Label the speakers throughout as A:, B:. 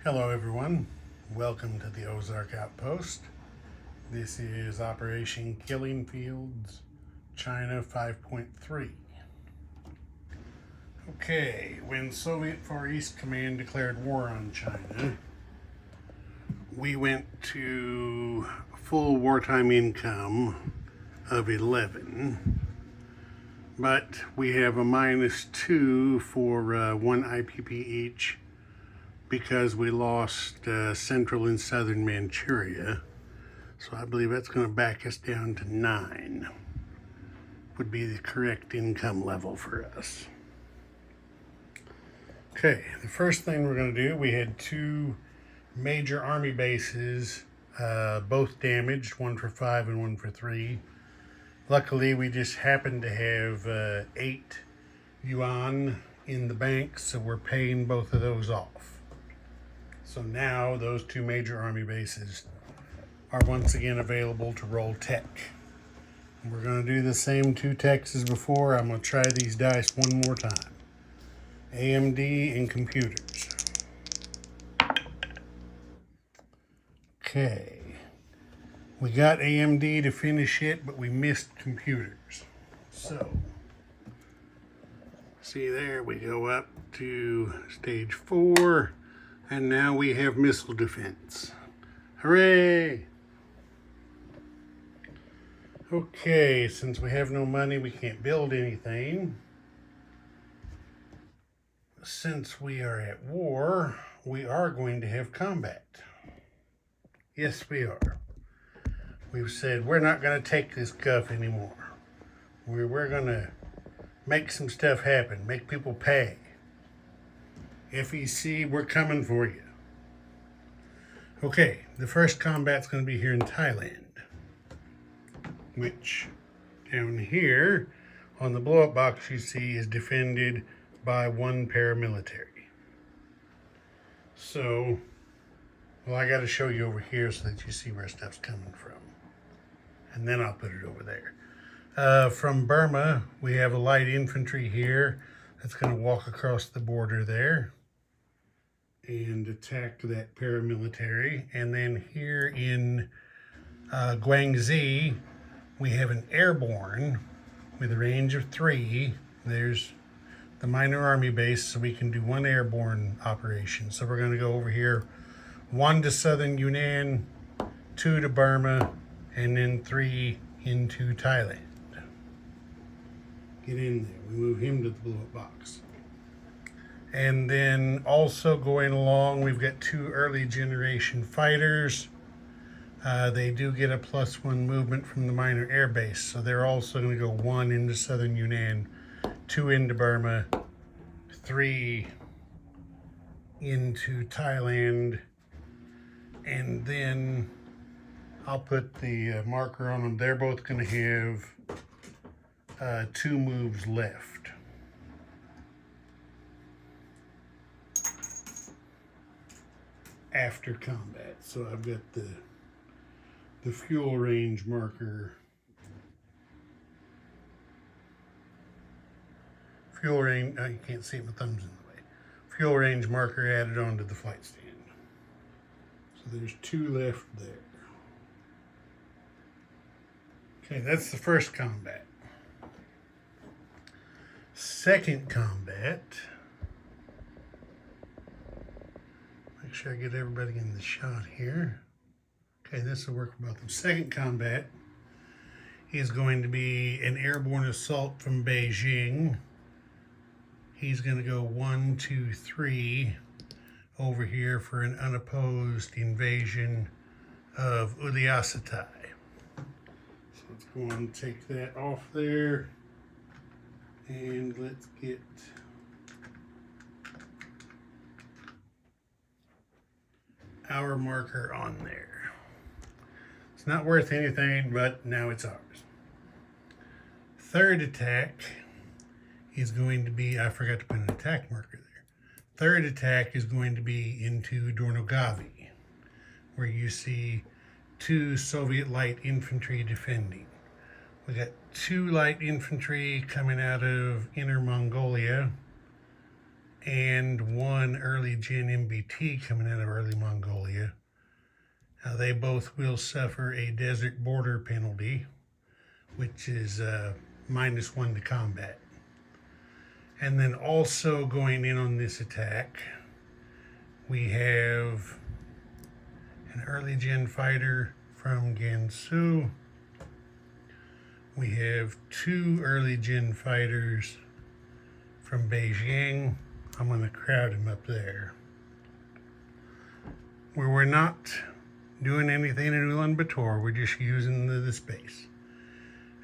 A: Hello everyone, welcome to the Ozark Outpost. This is Operation Killing Fields, China 5.3. Okay, when Soviet Far East Command declared war on China, we went to full wartime income of 11, but we have a -2 for one IPP each because we lost central and southern Manchuria. So I believe that's going to back us down to 9, would be the correct income level for us. Okay, the first thing we're going to do, we had 2 major army bases, both damaged, one for 5 and one for 3. Luckily, we just happened to have 8 yuan in the bank, so we're paying both of those off. So now those 2 major army bases are once again available to roll tech. We're going to do the same 2 techs as before. I'm going to try these dice one more time. AMD and computers. Okay. We got AMD to finish it, but we missed computers. So, see there, we go up to stage 4, and now we have missile defense. Hooray! Okay, since we have no money, we can't build anything. Since we are at war, we are going to have combat. Yes, we are. We've said we're not going to take this guff anymore. We're going to make some stuff happen, make people pay. FEC, we're coming for you. Okay, the first combat's going to be here in Thailand, which down here on the blow-up box you see is defended by 1 paramilitary. So, well, I got to show you over here so that you see where stuff's coming from. And then I'll put it over there. From Burma, we have a light infantry here that's going to walk across the border there and attack that paramilitary. And then here in Guangxi, we have an airborne with a range of 3. There's the minor army base, so we can do 1 airborne operation. So we're going to go over here, 1 to southern Yunnan, 2 to Burma, and then 3 into Thailand. Get in there. We move him to the blow-up box. And then also going along, we've got 2 early generation fighters. They do get a +1 movement from the minor air base, so they're also going to go 1 into southern Yunnan, 2 into Burma, 3 into Thailand, and then I'll put the marker on them. They're both going to have 2 moves left. After combat. So I've got the fuel range marker. Fuel range, you can't see it, my thumb's in the way. Fuel range marker added onto the flight stand. So there's 2 left there. Okay, that's the first combat. Second combat. Make sure I get everybody in the shot here. Okay, this will work for both of them. Second combat is going to be an airborne assault from Beijing. He's going to go 1, 2, 3 over here for an unopposed invasion of Uliassutai. So let's go and take that off there. And let's get our marker on there. It's not worth anything, but now it's ours. Third attack is going to be, I forgot to put an attack marker there. Third attack is going to be into Dornogavi, where you see 2 Soviet light infantry defending. We got 2 light infantry coming out of Inner Mongolia, and one early gen MBT coming out of early Mongolia. Now they both will suffer a desert border penalty, which is -1 to combat. And then also going in on this attack, we have an early gen fighter from Gansu. We have 2 early gen fighters from Beijing. I'm going to crowd him up there. Where we're not doing anything in Ulaanbaatar, we're just using the space.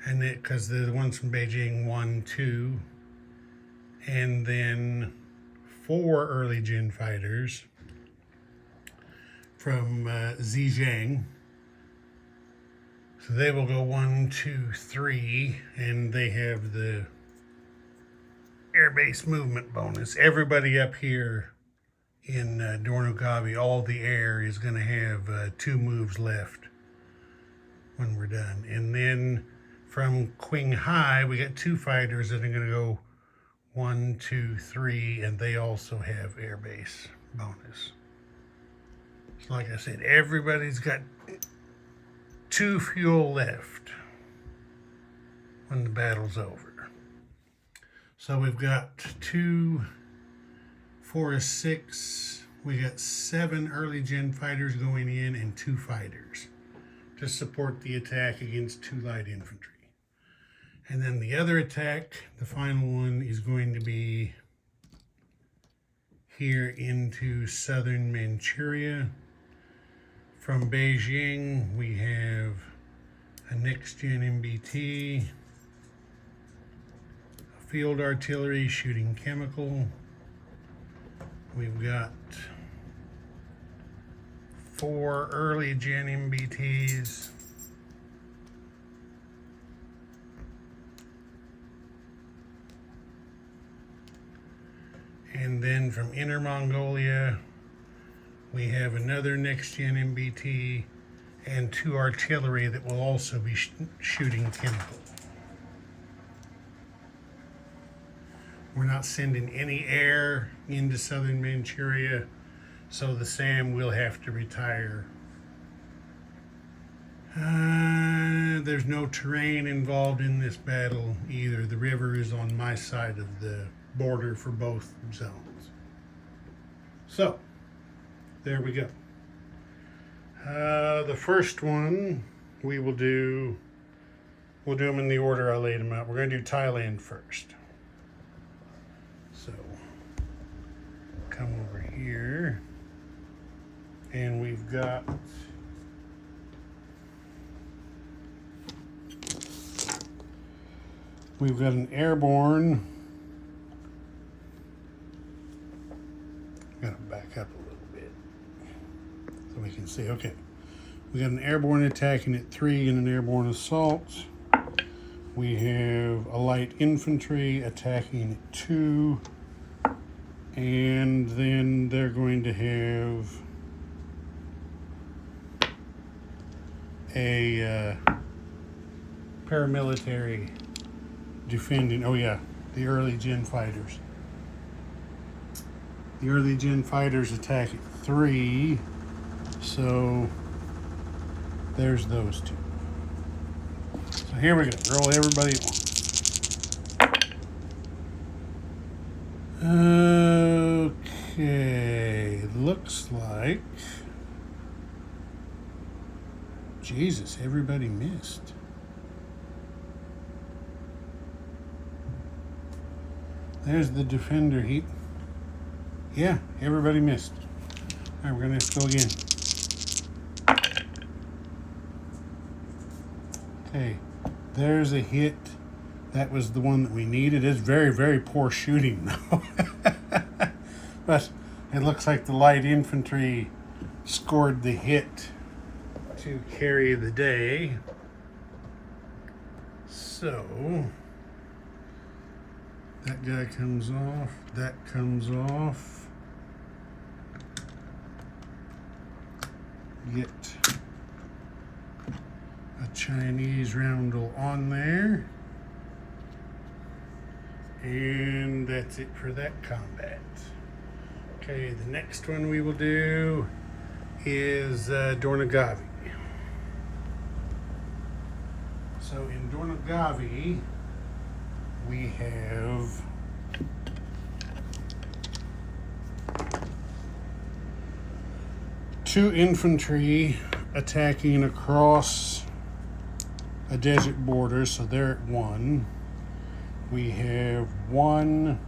A: And because the ones from Beijing, 1, 2, and then 4 early gen fighters from Zhejiang. So they will go 1, 2, 3, and they have the airbase movement bonus. Everybody up here in Dornogavi, all the air is going to have 2 moves left when we're done. And then from Qinghai, we got 2 fighters that are going to go 1, 2, 3, and they also have airbase bonus. So like I said, everybody's got 2 fuel left when the battle's over. So we've got 2, 4 is 6. We got 7 early gen fighters going in and 2 fighters to support the attack against 2 light infantry. And then the other attack, the final one, is going to be here into southern Manchuria. From Beijing, we have a next-gen MBT, a field artillery shooting chemical. We've got 4 early-gen MBTs. And then from Inner Mongolia, we have another next-gen MBT and 2 artillery that will also be shooting chemical. We're not sending any air into southern Manchuria, so the SAM will have to retire. There's no terrain involved in this battle either. The river is on my side of the border for both zones. So, there we go. The first one we'll do them in the order I laid them out. We're going to do Thailand first. So, come over here, and we've got an airborne. Gotta back up a little bit so we can see. Okay, we got an airborne attacking at 3 and an airborne assault. We have a light infantry attacking at 2, and then they're going to have a paramilitary defending. Oh yeah, the early gen fighters. The early gen fighters attack at 3, so there's those 2. So here we go. Roll everybody at once. Okay, looks like Jesus, everybody missed. There's the defender heat. Yeah, everybody missed. All right, we're gonna have to go again. Okay, there's a hit. That was the one that we needed. It's very, very poor shooting though. But it looks like the light infantry scored the hit to carry the day. So that guy comes off, that comes off. Get a Chinese roundel on there. And that's it for that combat. Okay, the next one we will do is Dornagavi. So in Dornagavi, we have two infantry attacking across a desert border, so they're at 1. We have one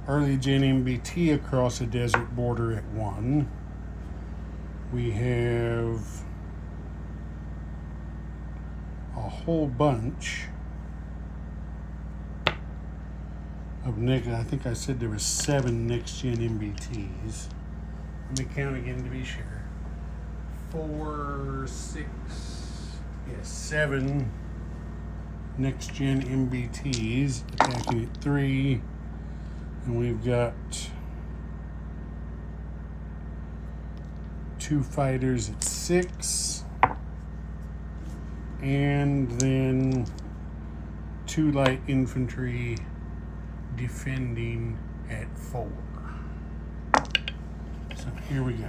A: early gen MBT across a desert border at 1. We have a whole bunch of I think I said there was 7 next gen MBTs. Let me count again to be sure. 4, 6, 7 next gen MBTs attacking at 3. And we've got 2 fighters at 6. And then 2 light infantry defending at 4. So here we go.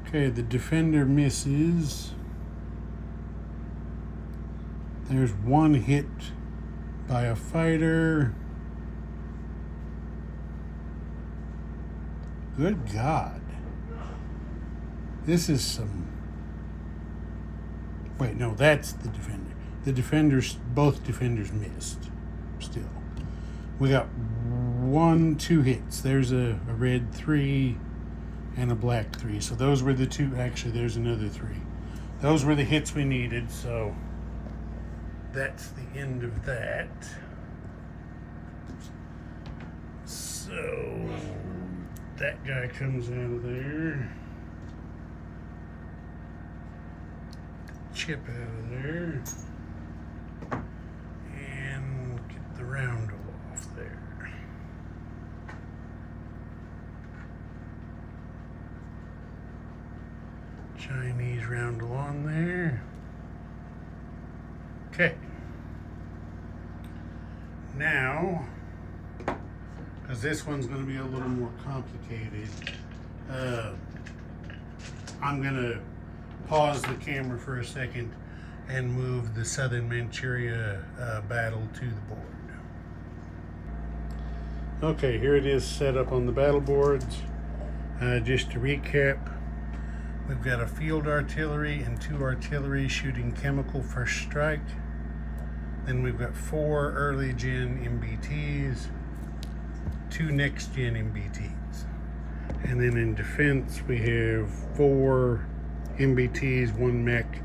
A: Okay, the defender misses. There's 1 hit by a fighter. Good God. This is some... Wait, no, that's the defender. Both defenders missed. Still. We got 2 hits. There's a red 3 and a black 3. So those were the 2. Actually, there's another 3. Those were the hits we needed, so that's the end of that. So that guy comes out of there. Chip out of there. And get the roundel off there. Chinese roundel on there. Okay. Now, because this one's going to be a little more complicated, I'm going to pause the camera for a second and move the Southern Manchuria battle to the board. Okay, here it is set up on the battle boards. Just to recap, we've got a field artillery and 2 artillery shooting chemical first strike. Then we've got 4 early gen MBTs, 2 next gen MBTs. And then in defense, we have 4 MBTs, 1 mech,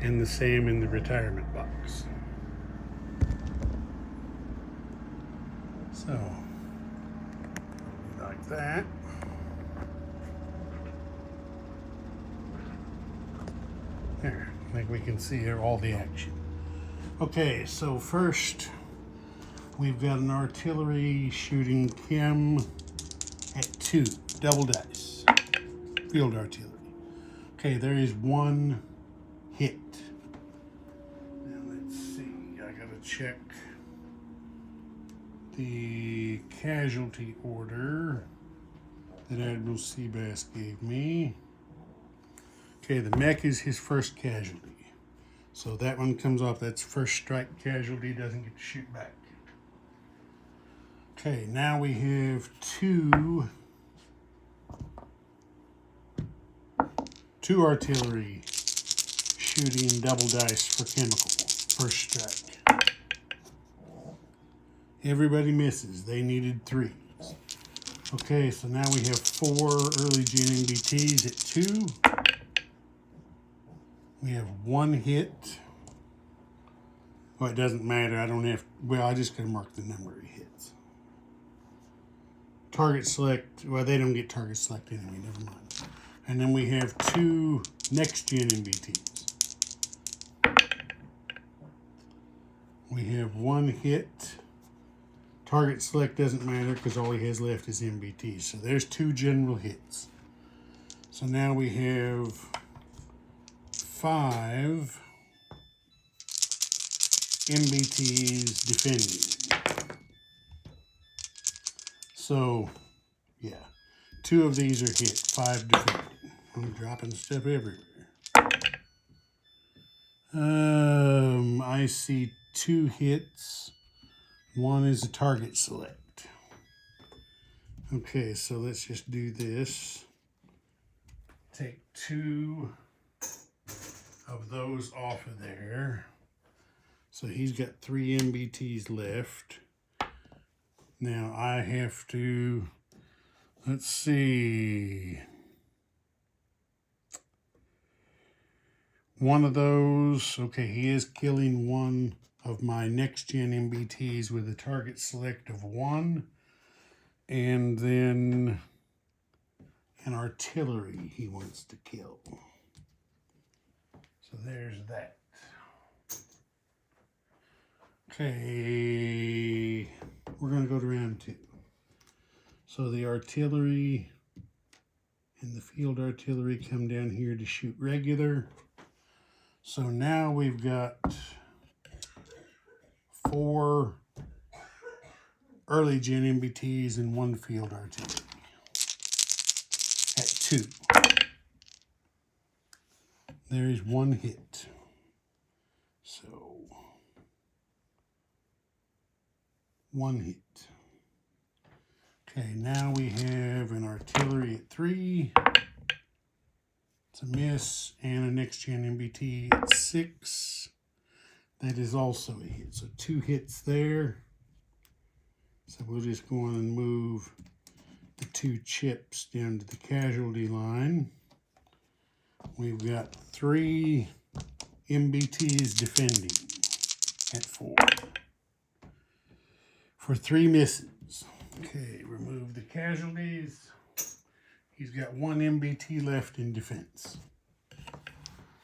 A: and the same in the retirement box. So, like that. There, I think we can see here all the action. Okay, so first we've got an artillery shooting chem at 2, double dice, field artillery. Okay, there is 1 hit. Now let's see, I gotta check the casualty order that Admiral Seabass gave me. Okay, the mech is his first casualty. So that one comes off, that's first strike casualty, doesn't get to shoot back. Okay, now we have 2 artillery shooting double dice for chemical, first strike. Everybody misses, they needed 3s. Okay, so now we have 4 early gen MBTs at 2. We have 1 hit. Well, it doesn't matter. I don't have, well, I just gotta mark the number of hits. Target select, well, they don't get target select anyway, never mind. And then we have 2 next gen MBTs. We have 1 hit. Target select doesn't matter because all he has left is MBTs. So there's 2 general hits. So now we have 5 MBTs defending. So, yeah, 2 of these are hit, 5 defending. I'm dropping stuff everywhere. I see 2 hits. 1 is a target select. Okay, so let's just do this. Take 2 of those off of there. So he's got 3 MBTs left. Now I have to, let's see. One of those, okay, he is killing 1 of my next gen MBTs with a target select of 1. And then an artillery he wants to kill. So there's that. Okay, we're going to go to round 2. So the artillery and the field artillery come down here to shoot regular. So now we've got 4 early gen MBTs and 1 field artillery at 2. There is 1 hit. So 1 hit. Okay, now we have an artillery at 3. It's a miss, and a next gen MBT at 6. That is also a hit. So 2 hits there. So we'll just go on and move the 2 chips down to the casualty line. We've got 3 MBTs defending at 4 for 3 misses. Okay, remove the casualties. He's got 1 MBT left in defense.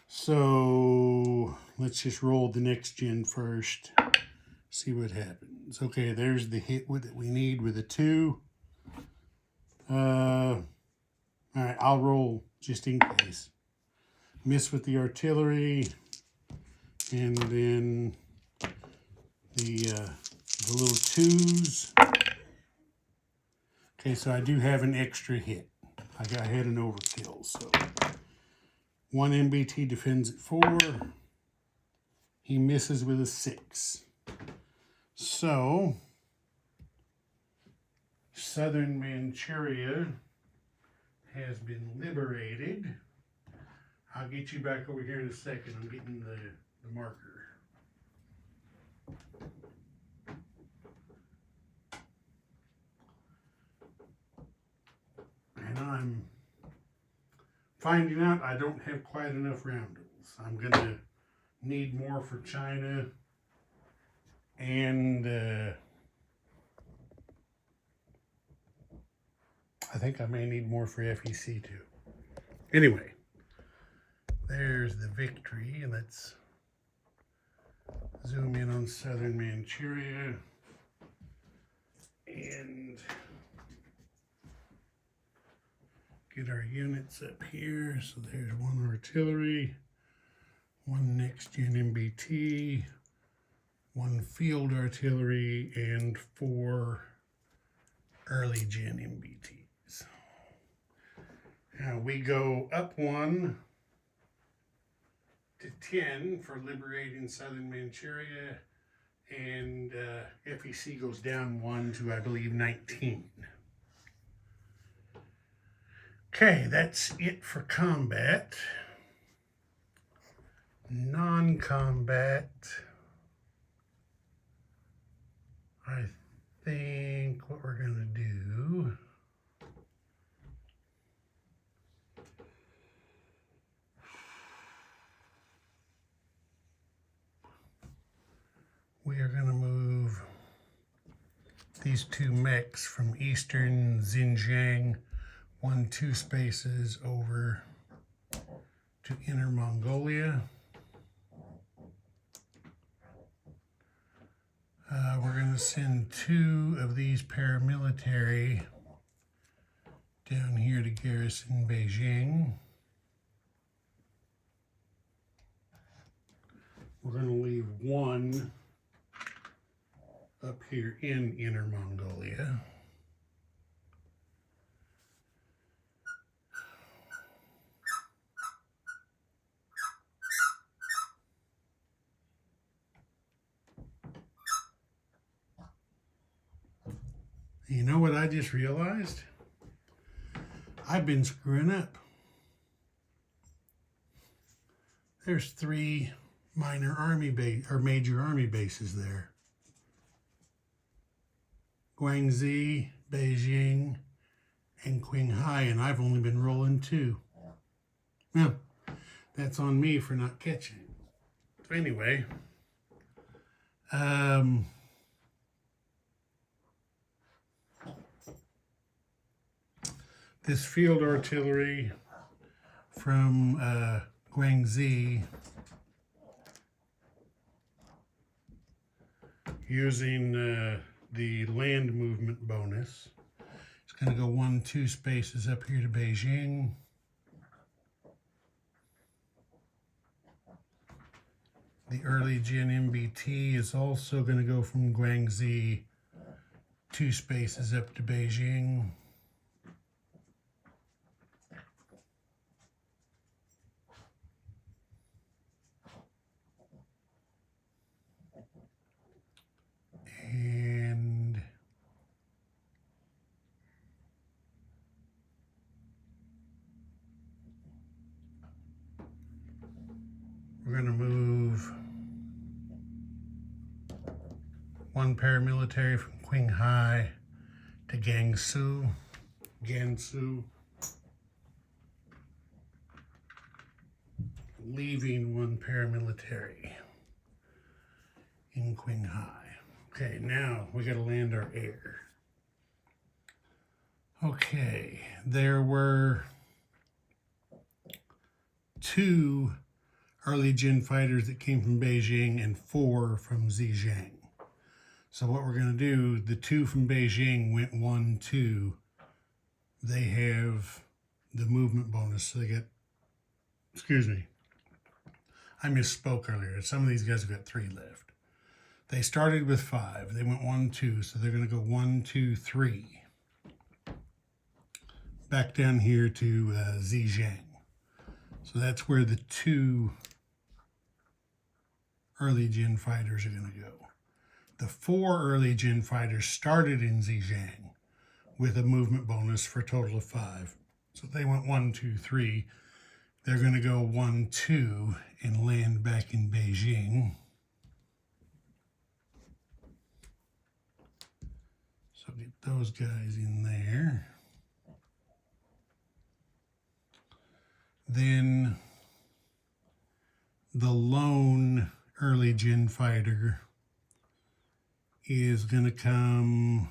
A: So let's just roll the next gen first. See what happens. Okay, there's the hit that we need with a 2. All right, I'll roll just in case. Miss with the artillery, and then the little 2s. Okay, so I do have an extra hit. I had an overkill, so 1 MBT defends at 4. He misses with a 6. So Southern Manchuria has been liberated. I'll get you back over here in a second. I'm getting the marker. And I'm finding out I don't have quite enough roundels. I'm going to need more for China, and I think I may need more for FEC too. Anyway, there's the victory, and let's zoom in on Southern Manchuria and get our units up here. So there's 1 artillery, 1 next gen MBT, 1 field artillery, and 4 early gen MBTs. Now we go up 1 to 10 for liberating Southern Manchuria, and FEC goes down 1 to, I believe, 19. Okay, that's it for combat. Non-combat, I think what we're going to do, we are going to move these 2 mechs from Eastern Xinjiang 1-2 spaces over to Inner Mongolia. We're going to send 2 of these paramilitary down here to garrison Beijing. We're going to leave one up here in Inner Mongolia. You know what I just realized? I've been screwing up. There's 3 minor army base or major army bases there. Guangxi, Beijing, and Qinghai, and I've only been rolling 2. Well, that's on me for not catching it. So anyway, this field artillery from Guangxi, using the land movement bonus, it's going to go 1-2 spaces up here to Beijing. The early gen MBT is also going to go from Guangxi 2 spaces up to Beijing. And we're going to move 1 paramilitary from Qinghai to Gansu, leaving 1 paramilitary in Qinghai. Okay, now we got to land our air. Okay, there were 2 early gen fighters that came from Beijing and 4 from Zhejiang. So what we're going to do, the 2 from Beijing went 1-2. They have the movement bonus, so they get, excuse me, I misspoke earlier. Some of these guys have got 3 left. They started with 5. They went 1-2, so they're going to go 1-2-3. Back down here to Zhejiang. So that's where the 2 early gen fighters are going to go. The 4 early gen fighters started in Zhejiang with a movement bonus for a total of 5. So they went 1-2-3. They're going to go 1-2 and land back in Beijing. So get those guys in there. Then the lone early gen fighter is going to come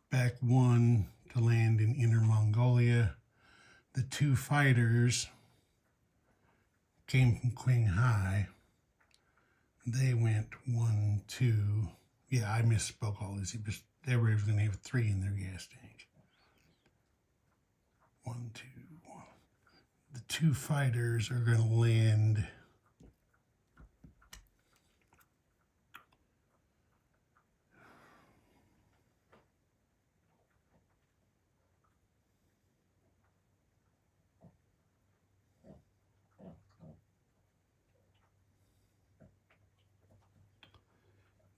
A: back 1 to land in Inner Mongolia. The 2 fighters came from Qinghai. They went 1-2. Yeah, I misspoke all this. Everybody was going to have 3 in their gas tank. 1-2. The 2 fighters are going to land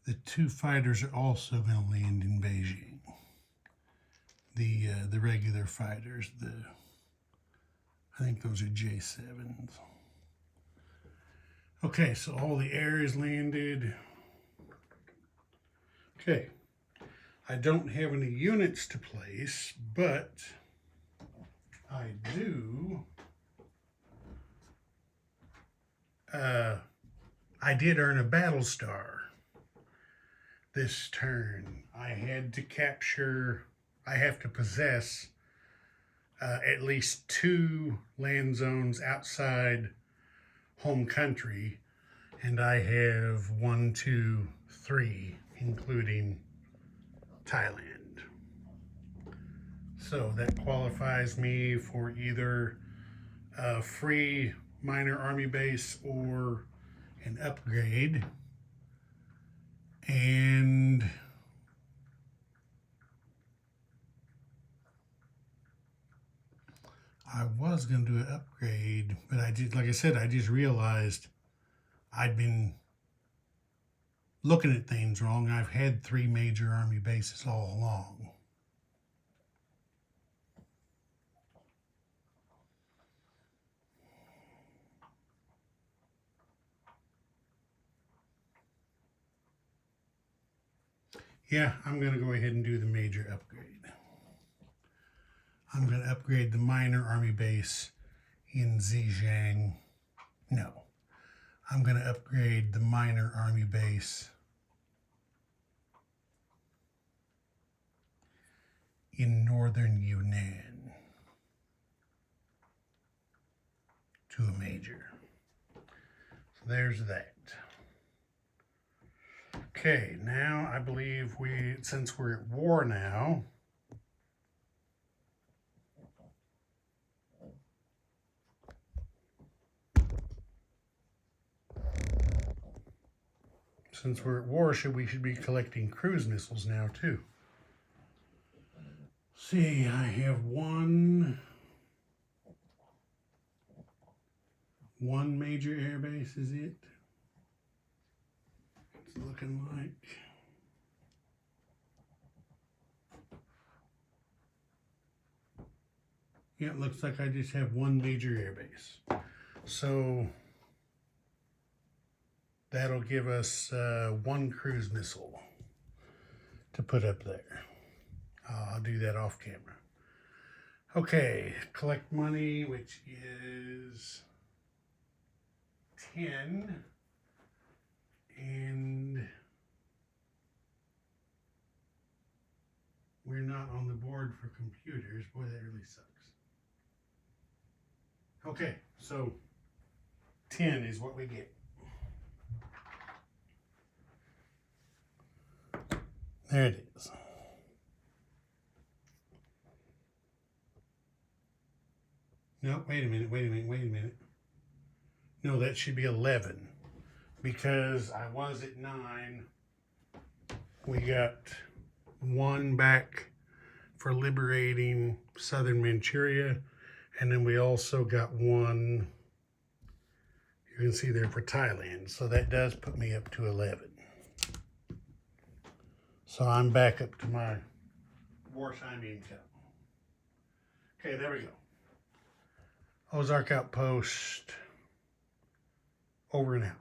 A: the 2 fighters are also going to land in Beijing. The regular fighters, I think those are J7s. Okay, so all the air is landed. Okay, I don't have any units to place, but I do. I did earn a battle star this turn. I had to capture, I have to possess at least 2 land zones outside home country, and I have 1, 2, 3, including Thailand. So that qualifies me for either a free minor army base or an upgrade. And I was going to do an upgrade, but I did, like I said, I just realized I'd been looking at things wrong. I've had 3 major army bases all along. Yeah, I'm going to go ahead and do the major upgrade. I'm going to upgrade the minor army base in Zhejiang. No, I'm going to upgrade the minor army base in northern Yunnan to a major. So there's that. Okay, now I believe since we're at war now, we should be collecting cruise missiles now too. See, I have one major air base, is it? It's looking like. Yeah, it looks like I just have one major air base. So that'll give us 1 cruise missile to put up there. I'll do that off camera. Okay, collect money, which is 10. And we're not on the board for computers. Boy, that really sucks. Okay, so 10 is what we get. There it is. No, wait a minute. No, that should be 11 because I was at 9. We got 1 back for liberating southern Manchuria, and then we also got 1, you can see there, for Thailand. So that does put me up to 11. So I'm back up to my wartime income. Okay, there we go. Ozark Outpost, over and out.